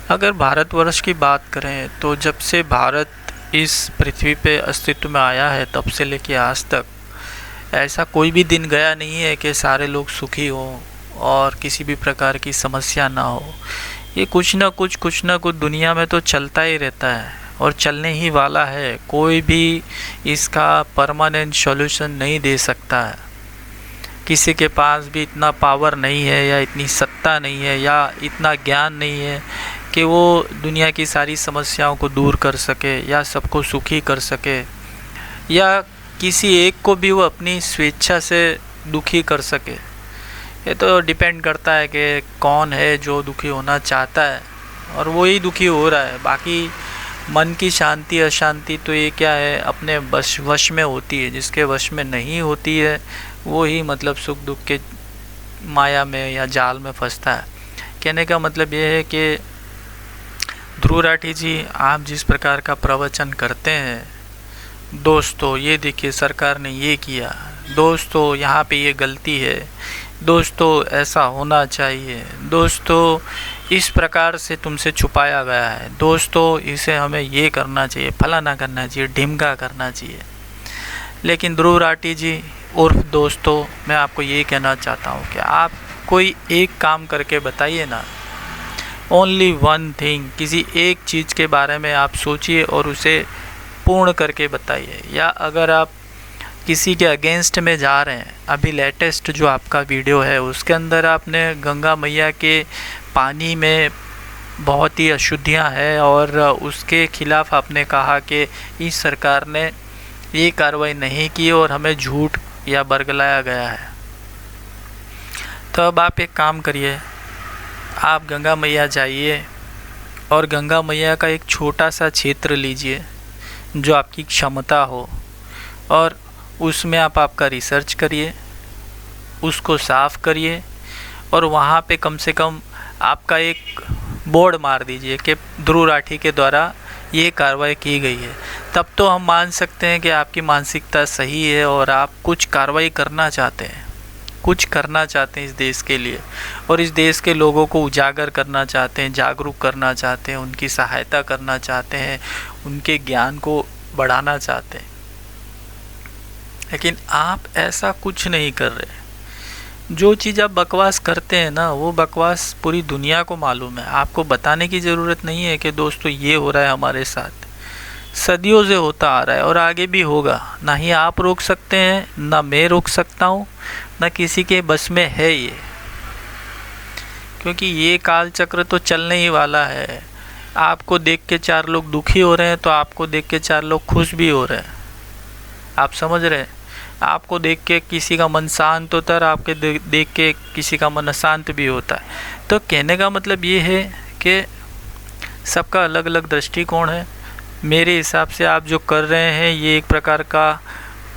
अगर भारतवर्ष की बात करें तो जब से भारत इस पृथ्वी पे अस्तित्व में आया है तब से लेके आज तक ऐसा कोई भी दिन गया नहीं है कि सारे लोग सुखी हों और किसी भी प्रकार की समस्या ना हो। ये कुछ ना कुछ दुनिया में तो चलता ही रहता है और चलने ही वाला है। कोई भी इसका परमानेंट सॉल्यूशन नहीं दे सकता है। किसी के पास भी इतना पावर नहीं है या इतनी सत्ता नहीं है या इतना ज्ञान नहीं है कि वो दुनिया की सारी समस्याओं को दूर कर सके या सबको सुखी कर सके या किसी एक को भी वो अपनी स्वेच्छा से दुखी कर सके। ये तो डिपेंड करता है कि कौन है जो दुखी होना चाहता है और वो ही दुखी हो रहा है। बाकी मन की शांति अशांति तो ये क्या है, अपने वश में होती है। जिसके वश में नहीं होती है वो ही मतलब सुख दुख के माया में या जाल में फंसता है। कहने का मतलब ये है कि ध्रुव राठी जी, आप जिस प्रकार का प्रवचन करते हैं, दोस्तों ये देखिए सरकार ने ये किया, दोस्तों यहाँ पे ये गलती है, दोस्तों ऐसा होना चाहिए, दोस्तों इस प्रकार से तुमसे छुपाया गया है, दोस्तों इसे हमें ये करना चाहिए, फलाना करना चाहिए, ढिमका करना चाहिए। लेकिन ध्रुव राठी जी उर्फ दोस्तों, मैं आपको ये कहना चाहता हूँ कि आप कोई एक काम करके बताइए ना। ओनली वन थिंग, किसी एक चीज़ के बारे में आप सोचिए और उसे पूर्ण करके बताइए। या अगर आप किसी के अगेंस्ट में जा रहे हैं, अभी लेटेस्ट जो आपका वीडियो है उसके अंदर आपने गंगा मैया के पानी में बहुत ही अशुद्धियां हैं और उसके खिलाफ आपने कहा कि इस सरकार ने ये कार्रवाई नहीं की और हमें झूठ या बरगलाया गया है। तो अब आप एक काम करिए, आप गंगा मैया जाइए और गंगा मैया का एक छोटा सा क्षेत्र लीजिए जो आपकी क्षमता हो और उसमें आप आपका रिसर्च करिए, उसको साफ़ करिए और वहाँ पे कम से कम आपका एक बोर्ड मार दीजिए कि ध्रुव राठी के द्वारा ये कार्रवाई की गई है। तब तो हम मान सकते हैं कि आपकी मानसिकता सही है और आप कुछ कार्रवाई करना चाहते हैं, कुछ करना चाहते हैं इस देश के लिए और इस देश के लोगों को उजागर करना चाहते हैं, जागरूक करना चाहते हैं, उनकी सहायता करना चाहते हैं, उनके ज्ञान को बढ़ाना चाहते हैं। लेकिन आप ऐसा कुछ नहीं कर रहे। जो चीज़ आप बकवास करते हैं ना, वो बकवास पूरी दुनिया को मालूम है। आपको बताने की ज़रूरत नहीं है कि दोस्तों ये हो रहा है हमारे साथ, सदियों से होता आ रहा है और आगे भी होगा। ना ही आप रोक सकते हैं, ना मैं रोक सकता हूँ, ना किसी के बस में है ये, क्योंकि ये काल चक्र तो चलने ही वाला है। आपको देख के 4 लोग दुखी हो रहे हैं तो आपको देख के 4 लोग खुश भी हो रहे हैं। आप समझ रहे हैं? आपको देख के किसी का मन शांत होता है और आपके देख के किसी का मन अशांत भी होता है। तो कहने का मतलब ये है कि सबका अलग अलग दृष्टिकोण है। मेरे हिसाब से आप जो कर रहे हैं ये एक प्रकार का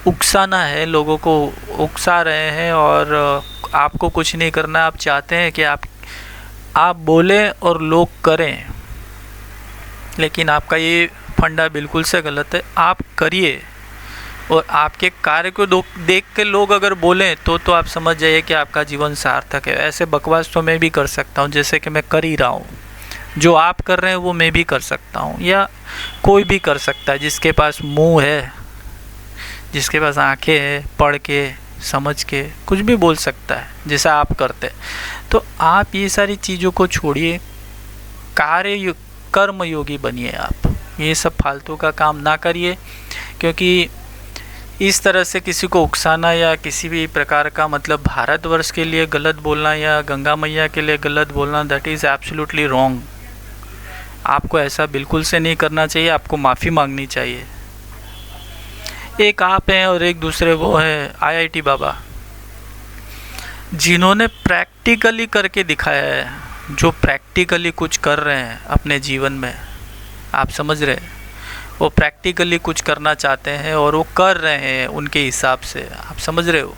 उकसाना है, लोगों को उकसा रहे हैं और आपको कुछ नहीं करना। आप चाहते हैं कि आप बोलें और लोग करें, लेकिन आपका ये फंडा बिल्कुल से गलत है। आप करिए और आपके कार्य को देख के लोग अगर बोलें तो आप समझ जाइए कि आपका जीवन सार्थक है। ऐसे बकवास तो मैं भी कर सकता हूँ, जैसे कि मैं कर ही रहा हूँ। जो आप कर रहे हैं वो मैं भी कर सकता हूँ या कोई भी कर सकता है। जिसके पास मुंह है, जिसके पास आंखें हैं, पढ़ के समझ के कुछ भी बोल सकता है जैसा आप करते हैं। तो आप ये सारी चीज़ों को छोड़िए, कर्म योगी बनिए। आप ये सब फालतू का काम ना करिए, क्योंकि इस तरह से किसी को उकसाना या किसी भी प्रकार का मतलब भारतवर्ष के लिए गलत बोलना या गंगा मैया के लिए गलत बोलना, दैट इज़ एब्सोल्युटली रॉन्ग। आपको ऐसा बिल्कुल से नहीं करना चाहिए। आपको माफ़ी मांगनी चाहिए। एक आप हैं और एक दूसरे वो है IIT बाबा, जिन्होंने प्रैक्टिकली करके दिखाया है, जो प्रैक्टिकली कुछ कर रहे हैं अपने जीवन में। आप समझ रहे हैं? वो प्रैक्टिकली कुछ करना चाहते हैं और वो कर रहे हैं उनके हिसाब से। आप समझ रहे हो?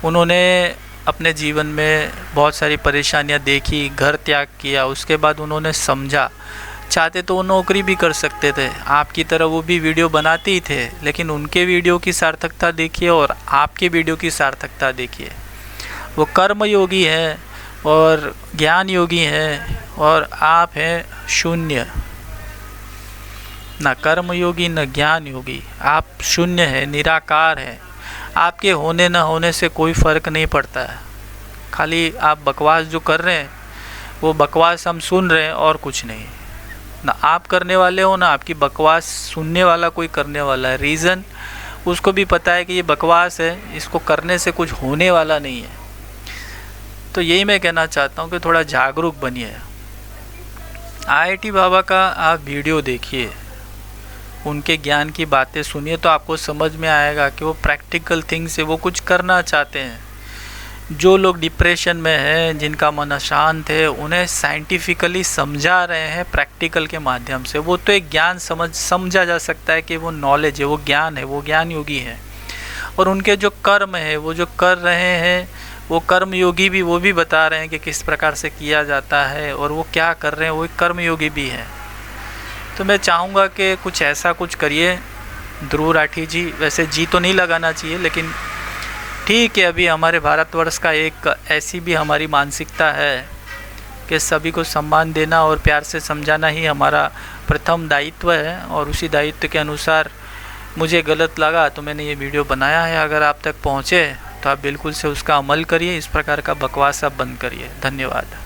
उन्होंने अपने जीवन में बहुत सारी परेशानियां देखी, घर त्याग किया, उसके बाद उन्होंने समझा। चाहते तो वो नौकरी भी कर सकते थे, आपकी तरह वो भी वीडियो बनाते ही थे, लेकिन उनके वीडियो की सार्थकता देखिए और आपके वीडियो की सार्थकता देखिए। वो कर्म योगी है और ज्ञान योगी हैं और आप हैं शून्य, न कर्म योगी न ज्ञान योगी। आप शून्य है, निराकार है। आपके होने न होने से कोई फ़र्क नहीं पड़ता है। खाली आप बकवास जो कर रहे हैं वो बकवास हम सुन रहे हैं और कुछ नहीं। ना आप करने वाले हो ना आपकी बकवास सुनने वाला कोई करने वाला है। रीज़न उसको भी पता है कि ये बकवास है, इसको करने से कुछ होने वाला नहीं है। तो यही मैं कहना चाहता हूँ कि थोड़ा जागरूक बनिए। आईआईटी बाबा का आप वीडियो देखिए, उनके ज्ञान की बातें सुनिए तो आपको समझ में आएगा कि वो प्रैक्टिकल थिंग से वो कुछ करना चाहते हैं। जो लोग डिप्रेशन में हैं, जिनका मन अशांत है, उन्हें साइंटिफिकली समझा रहे हैं प्रैक्टिकल के माध्यम से। वो तो एक ज्ञान समझा जा सकता है कि वो नॉलेज है, वो ज्ञान है, वो ज्ञान योगी है। और उनके जो कर्म है, वो जो कर रहे हैं, वो कर्म योगी भी वो भी बता रहे हैं कि किस प्रकार से किया जाता है और वो क्या कर रहे हैं, वो एक कर्म योगी भी है। तो मैं चाहूँगा कि कुछ ऐसा कुछ करिए ध्रुव राठी जी। वैसे जी तो नहीं लगाना चाहिए, लेकिन ठीक है, अभी हमारे भारतवर्ष का एक ऐसी भी हमारी मानसिकता है कि सभी को सम्मान देना और प्यार से समझाना ही हमारा प्रथम दायित्व है। और उसी दायित्व के अनुसार मुझे गलत लगा तो मैंने ये वीडियो बनाया है। अगर आप तक पहुँचे तो आप बिल्कुल से उसका अमल करिए। इस प्रकार का बकवास आप बंद करिए। धन्यवाद।